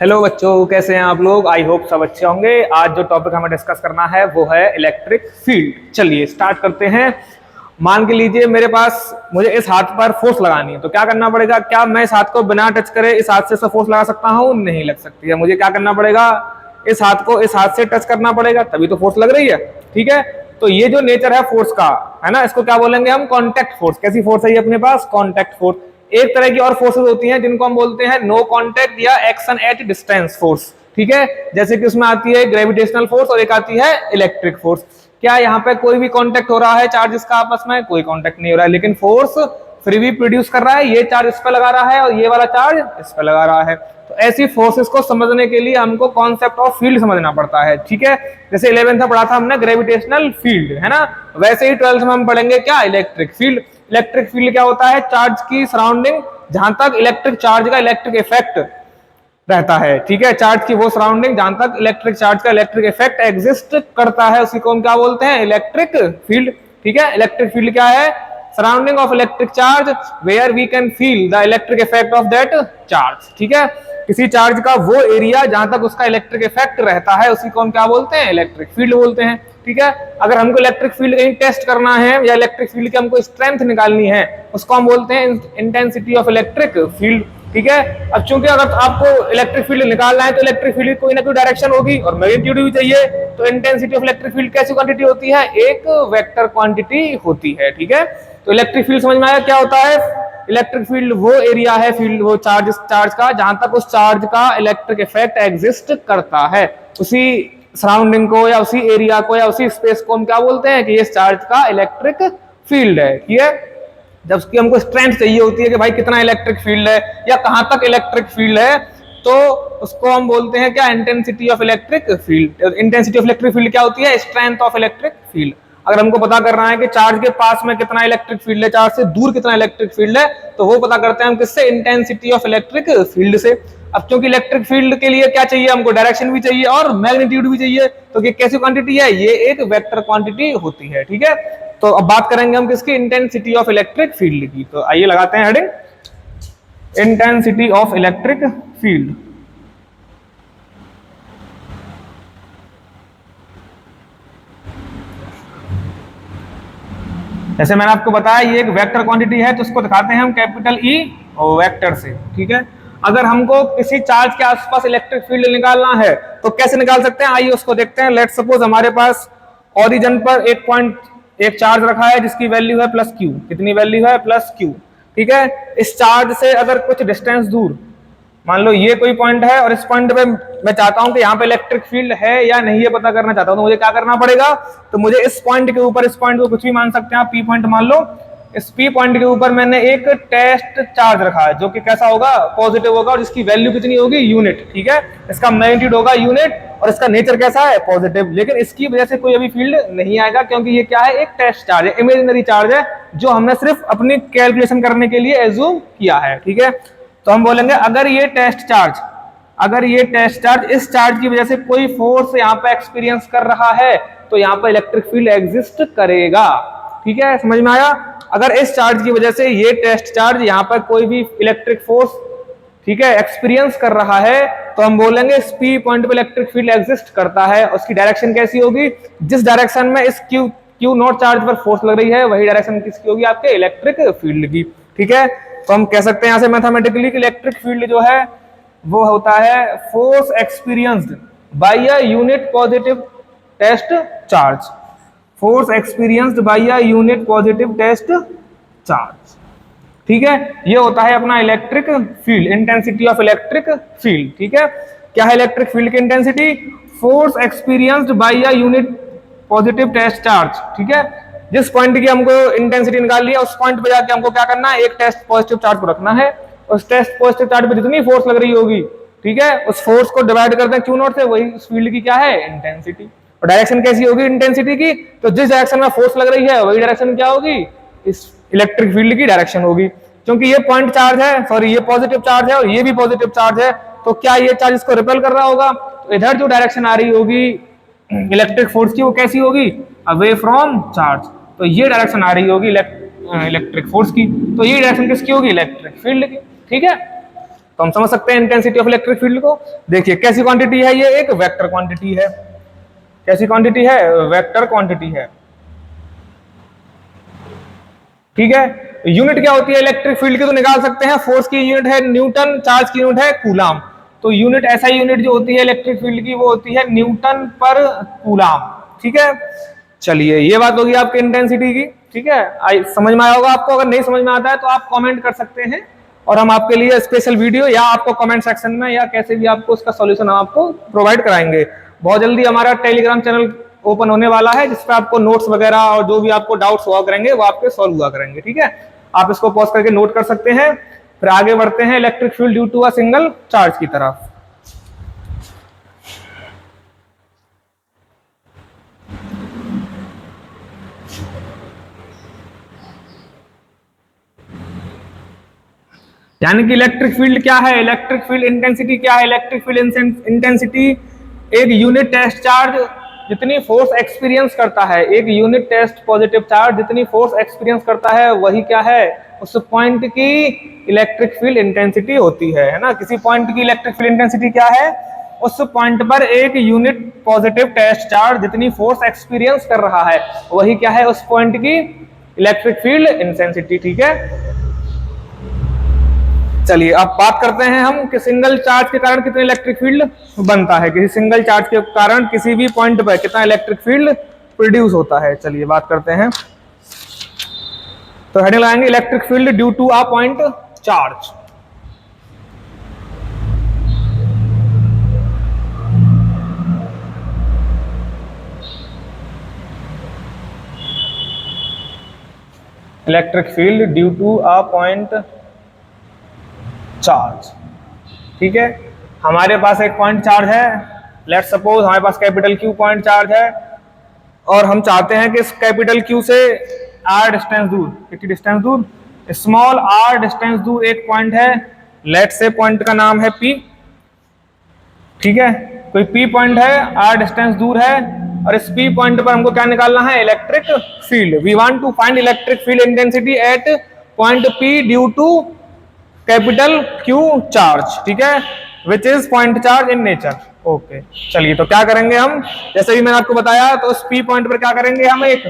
Hello बच्चों, कैसे हैं आप लोग। आई होप सब अच्छे होंगे। आज जो टॉपिक हमें डिस्कस करना है वो है इलेक्ट्रिक फील्ड। चलिए स्टार्ट करते हैं। मान के लीजिए मुझे इस हाथ पर फोर्स लगानी है, तो क्या करना पड़ेगा। क्या मैं इस हाथ को बिना टच करे इस हाथ से फोर्स लगा सकता हूँ? नहीं लग सकती है। मुझे क्या करना पड़ेगा, इस हाथ को इस हाथ से टच करना पड़ेगा, तभी तो फोर्स लग रही है। ठीक है, तो ये जो नेचर है फोर्स का, है ना, इसको क्या बोलेंगे हम, कॉन्टैक्ट फोर्स। कैसी फोर्स है ये अपने पास, कॉन्टैक्ट फोर्स। एक तरह की और फोर्सेस होती हैं जिनको हम बोलते हैं नो कांटेक्ट या एक्शन एट डिस्टेंस फोर्स। ठीक है, जैसे कि उसमें आती है ग्रेविटेशनल फोर्स और एक आती है इलेक्ट्रिक फोर्स। क्या यहाँ पे कोई भी कांटेक्ट हो रहा है चार्जेस का आपस में? कोई कांटेक्ट नहीं हो रहा है, लेकिन फोर्स फ्री भी प्रोड्यूस कर रहा है। ये चार्ज इस पर लगा रहा है और ये वाला चार्ज इस पर लगा रहा है। तो ऐसी फोर्सेस को समझने के लिए हमको कॉन्सेप्ट ऑफ फील्ड समझना पड़ता है। ठीक है, जैसे 11th में पढ़ा था हमने ग्रेविटेशनल फील्ड, है ना, वैसे ही 12th में हम पढ़ेंगे क्या, इलेक्ट्रिक फील्ड। इलेक्ट्रिक फील्ड क्या होता है, चार्ज की सराउंडिंग जहां तक इलेक्ट्रिक चार्ज का इलेक्ट्रिक इफेक्ट रहता है। ठीक है, चार्ज की वो सराउंडिंग जहां तक इलेक्ट्रिक चार्ज का इलेक्ट्रिक इफेक्ट एग्जिस्ट करता है, उसी को हम क्या बोलते हैं, इलेक्ट्रिक फील्ड। ठीक है, इलेक्ट्रिक फील्ड क्या है, surrounding of electric charge where we can feel the electric effect of that charge. ठीक है, किसी चार्ज का वो एरिया जहां तक उसका इलेक्ट्रिक इफेक्ट रहता है, उसी को हम क्या बोलते हैं, इलेक्ट्रिक फील्ड बोलते हैं। ठीक है, अगर हमको इलेक्ट्रिक फील्ड कहीं टेस्ट करना है या इलेक्ट्रिक फील्ड की हमको स्ट्रेंथ निकालनी है, उसको हम बोलते हैं इंटेंसिटी ऑफ इलेक्ट्रिक फील्ड। ठीक है, अब चूंकि अगर आपको इलेक्ट्रिक फील्ड निकालना है तो इलेक्ट्रिक फील्ड कोई ना कोई डायरेक्शन होगी और मैग्नीट्यूड भी चाहिए। तो इंटेंसिटी ऑफ इलेक्ट्रिक फील्ड कैसी क्वांटिटी होती है, एक वेक्टर क्वांटिटी होती है। ठीक है, तो इलेक्ट्रिक फील्ड समझ में आया क्या होता है। इलेक्ट्रिक फील्ड वो एरिया है, फील्ड वो चार्ज का जहां तक उस चार्ज का इलेक्ट्रिक इफेक्ट एग्जिस्ट करता है, उसी सराउंडिंग को या उसी एरिया को या उसी स्पेस को हम क्या बोलते हैं कि ये चार्ज का इलेक्ट्रिक फील्ड है। ठीक है, जब उसकी हमको स्ट्रेंथ चाहिए होती है कि भाई कितना इलेक्ट्रिक फील्ड है या कहां तक इलेक्ट्रिक फील्ड है, तो उसको हम बोलते हैं क्या, intensity of electric field. Intensity of electric field क्या होती है, स्ट्रेंथ ऑफ इलेक्ट्रिक फील्ड। अगर हमको पता करना है कि चार्ज के पास में कितना इलेक्ट्रिक फील्ड है, चार्ज से दूर कितना इलेक्ट्रिक फील्ड है, तो वो पता करते हैं हम किससे, इंटेंसिटी ऑफ इलेक्ट्रिक फील्ड से। अब क्योंकि इलेक्ट्रिक फील्ड के लिए क्या चाहिए हमको, डायरेक्शन भी चाहिए और मैग्नीट्यूड भी चाहिए, तो ये कैसी क्वांटिटी है, ये एक वेक्टर क्वांटिटी होती है। ठीक है, तो अब बात करेंगे हम किसकी, इंटेंसिटी ऑफ इलेक्ट्रिक फील्ड की। तो आइए लगाते हैं heading, intensity of electric field. जैसे मैंने आपको बताया ये एक वेक्टर क्वांटिटी है, तो उसको दिखाते हैं हम कैपिटल ई वेक्टर से। ठीक है, अगर हमको किसी चार्ज के आसपास इलेक्ट्रिक फील्ड निकालना है तो कैसे निकाल सकते हैं, आइए उसको देखते हैं। लेट सपोज हमारे पास ओरिजिन पर एक चार्ज रखा है जिसकी वैल्यू है प्लस क्यू। कितनी वैल्यू है, प्लस क्यू। ठीक है, इस चार्ज से अगर कुछ डिस्टेंस दूर, मान लो ये कोई पॉइंट है और इस पॉइंट पे मैं चाहता हूं कि यहाँ पे इलेक्ट्रिक फील्ड है या नहीं ये पता करना चाहता हूं, तो मुझे क्या करना पड़ेगा, तो मुझे इस पॉइंट के ऊपर, इस पॉइंट को कुछ भी मान सकते हैं आप, पी पॉइंट मान लो, इस पी पॉइंट के ऊपर मैंने एक टेस्ट चार्ज रखा है जो कि कैसा होगा, पॉजिटिव होगा, और इसकी वैल्यू कितनी होगी, यूनिट। ठीक है, इसका मैग्नीट्यूड होगा यूनिट और इसका नेचर कैसा है, पॉजिटिव। लेकिन इसकी वजह से कोई अभी फील्ड नहीं आएगा क्योंकि ये क्या है, एक टेस्ट चार्ज है, इमेजिनरी चार्ज है जो हमने सिर्फ अपनी कैलकुलेशन करने के लिए एज्यूम किया है। ठीक है, तो हम बोलेंगे अगर ये टेस्ट चार्ज इस चार्ज की वजह से कोई फोर्स यहाँ पे एक्सपीरियंस कर रहा है, तो यहाँ पर इलेक्ट्रिक फील्ड एग्जिस्ट करेगा। ठीक है, समझ में आया। अगर इस चार्ज की वजह से ये टेस्ट चार्ज यहाँ पर कोई भी इलेक्ट्रिक फोर्स, ठीक है, एक्सपीरियंस कर रहा है, तो हम बोलेंगे इस पी पॉइंट पे इलेक्ट्रिक फील्ड एग्जिस्ट करता है। उसकी डायरेक्शन कैसी होगी, जिस डायरेक्शन में इस क्यू नॉट चार्ज पर फोर्स लग रही है वही डायरेक्शन किसकी होगी, आपके इलेक्ट्रिक फील्ड की। ठीक है, तो हम कह सकते हैं यहां से मैथमेटिकली कि इलेक्ट्रिक फील्ड जो है वो होता है force experienced by a unit positive test charge. Force experienced by a unit positive test charge. ठीक है, ये होता है अपना electric field, intensity of electric field. ठीक है, क्या है इलेक्ट्रिक फील्ड की intensity, force experienced by a unit positive test charge. ठीक है, जिस पॉइंट की हमको इंटेंसिटी निकाल लिया उस पॉइंट पे जाके हमको क्या करना है, एक टेस्ट पॉजिटिव चार्ज को रखना है। उस टेस्ट पॉजिटिव चार्ज पे जितनी फोर्स लग रही होगी, ठीक है, उस फोर्स को डिवाइड करते हैं क्यू नॉट से, वही उस फील्ड की क्या है, इंटेंसिटी। और डायरेक्शन कैसी होगी इंटेंसिटी की, तो जिस डायरेक्शन में फोर्स लग रही है वही डायरेक्शन क्या होगी, इस इलेक्ट्रिक फील्ड की डायरेक्शन होगी। क्योंकि ये पॉइंट चार्ज है, सॉरी ये पॉजिटिव चार्ज है और ये भी पॉजिटिव चार्ज है, तो क्या ये चार्ज इसको रिपेल कर रहा होगा, तो इधर जो डायरेक्शन आ रही होगी इलेक्ट्रिक फोर्स की वो कैसी होगी, अवे फ्रॉम चार्ज। तो ये डायरेक्शन आ रही होगी इलेक्ट्रिक फोर्स की, तो ये डायरेक्शन किसकी होगी, इलेक्ट्रिक फील्ड की। ठीक है, तो हम समझ सकते हैं इंटेंसिटी ऑफ इलेक्ट्रिक फील्ड को। देखिए कैसी क्वांटिटी है, ये एक वेक्टर क्वांटिटी है। कैसी क्वांटिटी है? वेक्टर क्वांटिटी है। ठीक है, यूनिट क्या होती है इलेक्ट्रिक फील्ड की तो निकाल सकते हैं, फोर्स की यूनिट है न्यूटन, चार्ज की यूनिट है कूलाम। तो यूनिट ऐसा यूनिट जो होती है इलेक्ट्रिक फील्ड की वो होती है न्यूटन पर कूलाम। ठीक है, चलिए ये बात होगी आपके इंटेंसिटी की। ठीक है, समझ में आया होगा आपको। अगर नहीं समझ में आता है तो आप कमेंट कर सकते हैं और हम आपके लिए स्पेशल वीडियो या आपको कमेंट सेक्शन में या कैसे भी आपको उसका सॉल्यूशन हम आपको प्रोवाइड कराएंगे। बहुत जल्दी हमारा टेलीग्राम चैनल ओपन होने वाला है जिसपे आपको नोट्स वगैरह और जो भी आपको डाउट्स हुआ करेंगे वो आपके सॉल्व हुआ करेंगे। ठीक है, आप इसको पॉज करके नोट कर सकते हैं। फिर आगे बढ़ते हैं electric field due to a single charge की तरफ। यानी कि इलेक्ट्रिक फील्ड क्या है, इलेक्ट्रिक फील्ड इंटेंसिटी क्या है। इलेक्ट्रिक फील्ड इंटेंसिटी एक यूनिट टेस्ट चार्ज जितनी फोर्स एक्सपीरियंस करता है, एक यूनिट टेस्ट पॉजिटिव चार्ज जितनी फोर्स एक्सपीरियंस करता है वही क्या है, उस पॉइंट की इलेक्ट्रिक फील्ड इंटेंसिटी होती है ना। किसी पॉइंट की इलेक्ट्रिक फील्ड इंटेंसिटी क्या है, उस पॉइंट पर एक यूनिट पॉजिटिव टेस्ट चार्ज जितनी फोर्स एक्सपीरियंस कर रहा है वही क्या है, उस पॉइंट की इलेक्ट्रिक फील्ड इंटेंसिटी। ठीक है, चलिए अब बात करते हैं हम कि सिंगल चार्ज के कारण कितनी इलेक्ट्रिक फील्ड बनता है, किसी सिंगल चार्ज के कारण किसी भी पॉइंट पर कितना इलेक्ट्रिक फील्ड प्रोड्यूस होता है। चलिए बात करते हैं। तो हेडिंग लगाएंगे electric field due to a point charge. Electric field due to a point charge. ठीक है, हमारे पास एक पॉइंट चार्ज है, लेट्स सपोज हमारे पास कैपिटल क्यू पॉइंट चार्ज है और हम चाहते हैं कि इस कैपिटल क्यू से आर डिस्टेंस दूर, कितनी डिस्टेंस दूर, स्मॉल आर डिस्टेंस दूर एक पॉइंट है, लेट्स से पॉइंट का नाम है पी। ठीक है, कोई पी पॉइंट है, आर डिस्टेंस दूर है और इस पी पॉइंट पर हमको क्या निकालना है, electric field. We want to find electric field intensity at point P due to capital Q charge. ठीक है, which is point charge in nature. Okay, चलिए तो क्या करेंगे हम, जैसे भी मैंने आपको बताया तो उस पी पॉइंट पर क्या करेंगे, हम एक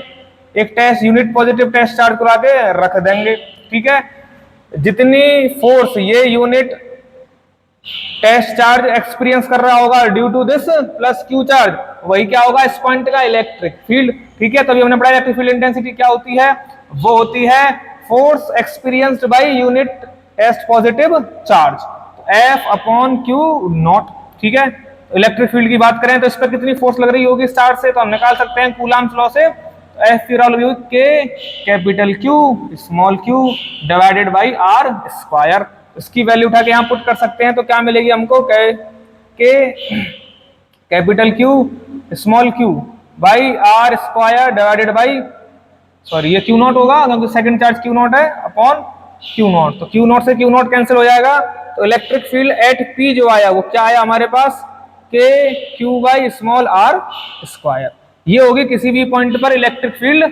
test unit positive test charge करा के रख देंगे। ठीक है, जितनी फोर्स ये यूनिट टेस्ट चार्ज एक्सपीरियंस कर रहा होगा due to this plus Q charge, वही क्या होगा इस पॉइंट का इलेक्ट्रिक फील्ड। ठीक है, तभी हमने पढ़ा इलेक्ट्रिक फील्ड इंटेंसिटी क्या होती है, वो होती है force experienced by unit test positive charge, F upon Q naught. ठीक है, इलेक्ट्रिक फील्ड की बात करें तो इस पर कितनी फोर्स लग रही होगी इस चार्ज से, तो हम निकाल सकते हैं कूलाम्स लॉ से, F की वैल्यू के capital Q small q divided by r square. इसकी वैल्यू उठा के यहाँ पुट कर सकते हैं तो क्या मिलेगी हमको, के capital Q small q by r square divided by, sorry ये क्यू नॉट होगा क्योंकि सेकंड चार्ज क्यू नॉट है, अपॉन क्यू नॉट। तो क्यू नॉट से क्यू नॉट कैंसिल हो जाएगा, तो इलेक्ट्रिक फील्ड एट पी जो आया वो क्या आया हमारे पास, के Q by small r square. ये होगी किसी भी पॉइंट पर इलेक्ट्रिक फील्ड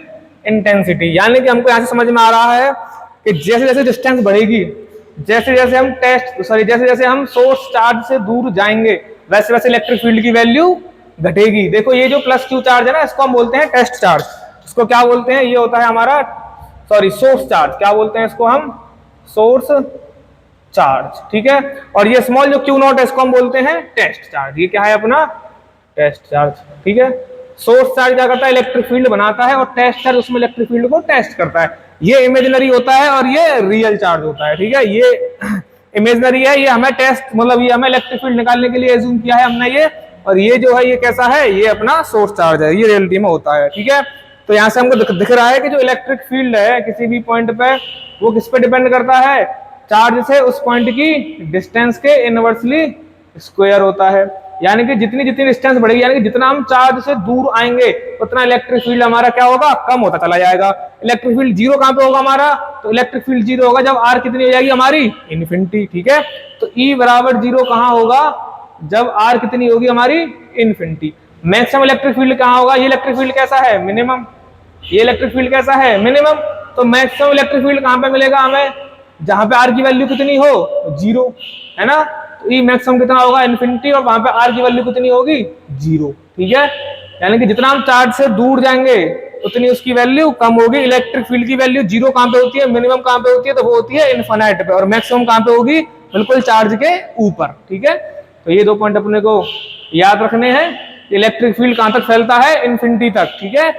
इंटेंसिटी। यानी कि हमको यहां से समझ में आ रहा है कि जैसे जैसे डिस्टेंस बढ़ेगी, जैसे जैसे हम सोर्स चार्ज से दूर जाएंगे वैसे वैसे इलेक्ट्रिक फील्ड की वैल्यू घटेगी। देखो ये जो प्लस क्यू चार्ज है ना, इसको हम बोलते हैं टेस्ट चार्ज। इसको क्या बोलते हैं, ये होता है हमारा सोर्स चार्ज। क्या बोलते हैं इसको हम, सोर्स चार्ज। ठीक है, और ये स्मॉल जो क्यू नॉट है इसको हम बोलते हैं टेस्ट चार्ज। ये क्या है अपना, टेस्ट चार्ज। ठीक है, सोर्स चार्ज क्या करता है, इलेक्ट्रिक फील्ड बनाता है और टेस्ट चार्ज उसमें इलेक्ट्रिक फील्ड को टेस्ट करता है। ये इमेजिनरी होता है और ये रियल चार्ज होता है। ठीक है, ये इमेजिनरी है, ये हमें टेस्ट मतलब ये हमें इलेक्ट्रिक फील्ड निकालने के लिए एज्यूम किया है हमने ये, और ये जो है ये कैसा है, ये अपना सोर्स चार्ज है, ये रियलिटी में होता है। ठीक है, तो यहाँ से हमको दिख रहा है कि जो इलेक्ट्रिक फील्ड है किसी भी पॉइंट पे वो किस पे डिपेंड करता है, चार्ज से उस पॉइंट की डिस्टेंस के इनवर्सली स्क्वायर होता है। यानी कि जितनी जितनी डिस्टेंस बढ़ेगी, यानी कि जितना हम चार्ज से दूर आएंगे उतना इलेक्ट्रिक फील्ड हमारा क्या होगा, कम होता चला जाएगा। इलेक्ट्रिक फील्ड जीरो कहां पे होगा हमारा, तो इलेक्ट्रिक फील्ड जीरो होगा जब आर कितनी हो जाएगी हमारी, इन्फिनिटी। ठीक है, तो ई बराबर जीरो कहां होगा, जब आर कितनी होगी हमारी, इन्फिनिटी। मैक्सिमम इलेक्ट्रिक फील्ड कहां होगा, ये इलेक्ट्रिक फील्ड कैसा है, मिनिमम। ये इलेक्ट्रिक फील्ड कैसा है, मिनिमम। तो मैक्सिमम इलेक्ट्रिक फील्ड कहां पे मिलेगा हमें, जहां पे आर की वैल्यू कितनी हो, जीरो। है ना, तो ई मैक्सिमम कितना होगा, इन्फिनिटी, और वहां पे आर की वैल्यू कितनी होगी, 0। ठीक है, यानी कि जितना हम चार्ज से दूर जाएंगे उतनी उसकी वैल्यू कम होगी। इलेक्ट्रिक फील्ड की वैल्यू 0 कहां पे होती है, मिनिमम कहां पे होती है, तो वो होती है इनफाइनाइट पे, और मैक्सिमम कहां पे होगी, बिल्कुल चार्ज के ऊपर। ठीक है, तो ये 2 पॉइंट अपने को याद रखने हैं। इलेक्ट्रिक फील्ड कहां तक फैलता है, इन्फिनिटी तक। ठीक है,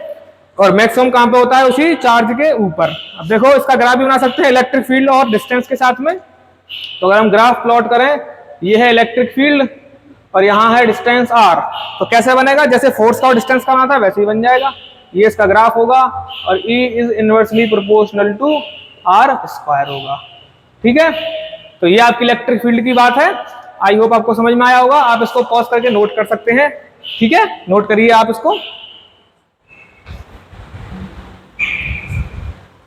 और मैक्सिमम कहां पे होता है, उसी चार्ज के ऊपर। अब देखो इसका ग्राफ भी बना सकते हैं इलेक्ट्रिक फील्ड और डिस्टेंस के साथ में। तो अगर हम ग्राफ प्लॉट करें, ये है इलेक्ट्रिक फील्ड और यहाँ है डिस्टेंस r, तो कैसे बनेगा, जैसे फोर्स का और डिस्टेंस का बना था वैसे ही बन जाएगा। ये इसका ग्राफ होगा और E is inversely proportional to r square होगा। ठीक है, तो ये आपकी इलेक्ट्रिक फील्ड की बात है। आई होप आपको समझ में आया होगा। आप इसको पॉज करके नोट कर सकते हैं। ठीक है, नोट करिए आप इसको।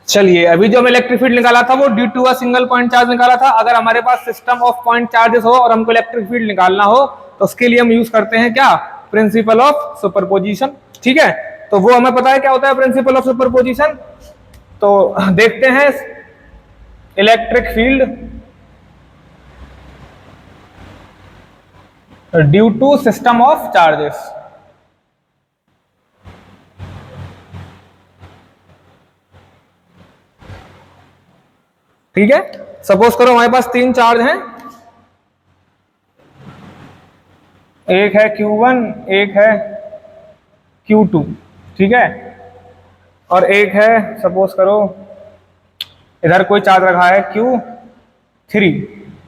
चलिए, अभी जो हम इलेक्ट्रिक फील्ड निकाला था वो due to a single point charge निकाला था। अगर हमारे पास सिस्टम ऑफ पॉइंट चार्जेस हो और हमको इलेक्ट्रिक फील्ड निकालना हो तो उसके लिए हम यूज करते हैं क्या, प्रिंसिपल ऑफ सुपरपोजिशन। ठीक है, तो वो हमें पता है क्या होता है प्रिंसिपल ऑफ सुपरपोजिशन। तो देखते हैं electric field due to system of charges. ठीक है, सपोज करो हमारे पास 3 चार्ज हैं, एक है Q1, एक है Q2। ठीक है, और एक है सपोज करो इधर कोई चार्ज रखा है Q3।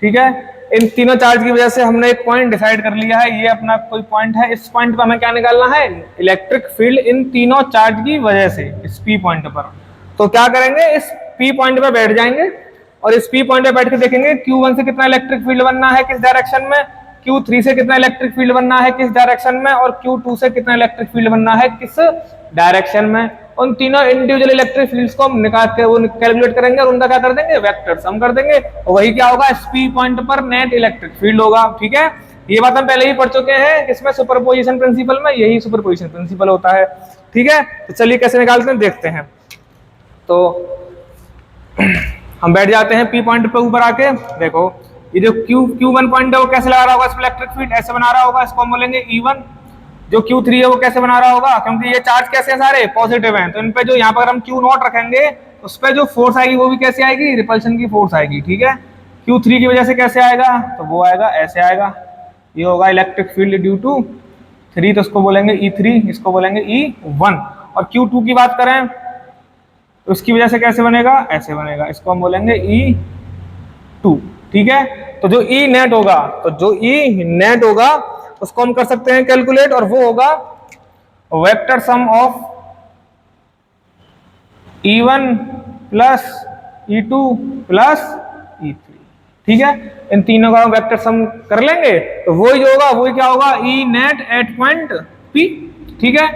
ठीक है, इन तीनों चार्ज की वजह से हमने एक पॉइंट डिसाइड कर लिया है, ये अपना कोई पॉइंट है। इस पॉइंट पर हमें क्या निकालना है, इलेक्ट्रिक फील्ड इन तीनों चार्ज की वजह से इस P पॉइंट पर। तो क्या करेंगे, इस P पॉइंट पर बैठ जाएंगे और इस P पॉइंट पे बैठ के देखेंगे Q1 से कितना इलेक्ट्रिक फील्ड बनना है, किस डायरेक्शन में, Q3 से कितना इलेक्ट्रिक फील्ड बनना है, किस डायरेक्शन में, और Q2 से कितना इलेक्ट्रिक फील्ड बनना है, किस डायरेक्शन में। उन तीनों इंडिविजुअल इलेक्ट्रिक फील्ड्स को हम निकाल के वो कैलकुलेट करेंगे और उनका क्या कर देंगे, वेक्टर सम कर देंगे, और वही क्या होगा, इस P पॉइंट पर नेट इलेक्ट्रिक फील्ड होगा। ठीक है, ये बात हम पहले ही पढ़ चुके हैं किसमें, सुपरपोजिशन प्रिंसिपल में, यही सुपरपोजिशन प्रिंसिपल होता है। ठीक है, तो चलिए कैसे निकालते हैं देखते हैं। तो हम बैठ जाते हैं P पॉइंट पे ऊपर आके। देखो ये जो Q1 पॉइंट है वो कैसे लगा रहा होगा, इस पर इलेक्ट्रिक फील्ड ऐसे बना रहा होगा, इसको हम बोलेंगे E1। जो Q3 है वो कैसे बना रहा होगा, क्योंकि ये चार्ज कैसे हैं, सारे पॉजिटिव हैं, तो इन पे जो यहाँ पर हम Q0 रखेंगे उस पर जो फोर्स आएगी वो भी कैसे आएगी, रिपल्शन की फोर्स आएगी। ठीक है, Q3 की वजह से कैसे आएगा, तो वो आएगा ऐसे आएगा, ये होगा इलेक्ट्रिक फील्ड ड्यू टू 3, तो इसको बोलेंगे E3, इसको बोलेंगे E1। और Q2 की बात करें तो उसकी वजह से कैसे बनेगा, ऐसे बनेगा, इसको हम बोलेंगे E2। ठीक है, तो जो E नेट होगा, तो जो E नेट होगा उसको हम कर सकते हैं कैलकुलेट, और वो होगा vector sum of E1 plus E2 plus E3। ठीक है, इन तीनों का वेक्टर सम कर लेंगे तो वही जो होगा वही क्या होगा, E net at point P। ठीक है,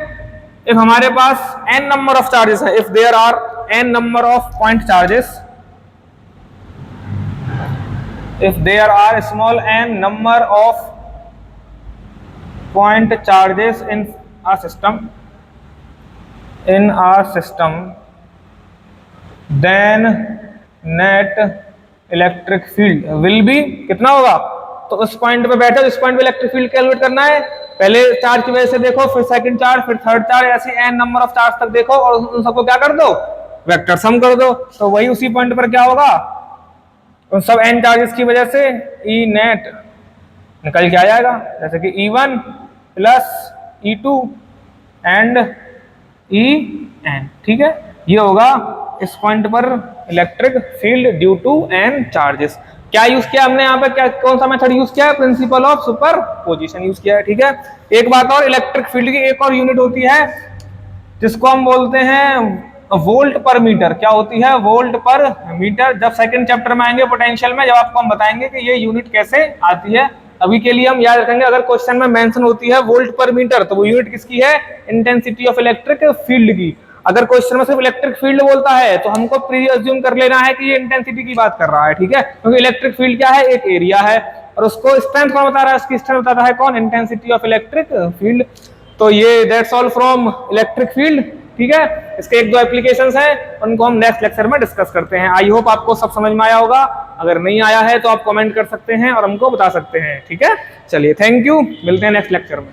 if हमारे पास n नंबर ऑफ चार्जेस है, if there are n number of point charges, if there are small n number of point charges in a system, then net electric field will be कितना होगा, तो उस point पे बैठे, इस point पे electric field calculate करना है। पहले चार्ज की वजह से देखो, फिर सेकंड चार्ज, फिर थर्ड चार्ज, ऐसे n नंबर ऑफ चार्ज तक देखो और उन सबको क्या कर दो, वेक्टर सम कर दो। तो वही उसी पॉइंट पर क्या होगा, उन सब n चार्जेस की वजह से E नेट निकल के आ जाएगा, जैसे कि E1 plus E2 and En। ठीक है, ये होगा इस पॉइंट पर electric field due to n charges. क्या यूज किया हमने यहाँ पे, क्या कौन सा मेथड यूज किया है, प्रिंसिपल ऑफ सुपरपोजिशन यूज किया है। ठीक है, एक बात और, इलेक्ट्रिक फील्ड की एक और यूनिट होती है जिसको हम बोलते हैं वोल्ट पर मीटर। क्या होती है, वोल्ट पर मीटर। जब सेकंड चैप्टर में आएंगे पोटेंशियल में, जब आपको हम बताएंगे कि ये यूनिट कैसे आती है, अभी के लिए हम याद रखेंगे अगर क्वेश्चन में मेंशन होती है वोल्ट पर मीटर तो वो यूनिट किसकी है, इंटेंसिटी ऑफ इलेक्ट्रिक फील्ड की। अगर क्वेश्चन में सिर्फ इलेक्ट्रिक फील्ड बोलता है तो हमको प्री अज्यूम कर लेना है कि ये इंटेंसिटी की बात कर रहा है। ठीक है, क्योंकि इलेक्ट्रिक फील्ड क्या है, एक एरिया है और उसको स्ट्रेंथ कौन बता रहा है, उसकी स्ट्रेंथ बताता है कौन, इंटेंसिटी ऑफ इलेक्ट्रिक फील्ड। तो ये that's all from electric field. ठीक है, इसके एक दो एप्लीकेशंस हैं, उनको हम नेक्स्ट लेक्चर में डिस्कस करते हैं। आई होप आपको सब समझ में आया होगा। अगर नहीं आया है तो आप कमेंट कर सकते हैं और हमको बता सकते हैं। ठीक है, चलिए थैंक यू, मिलते हैं नेक्स्ट लेक्चर में।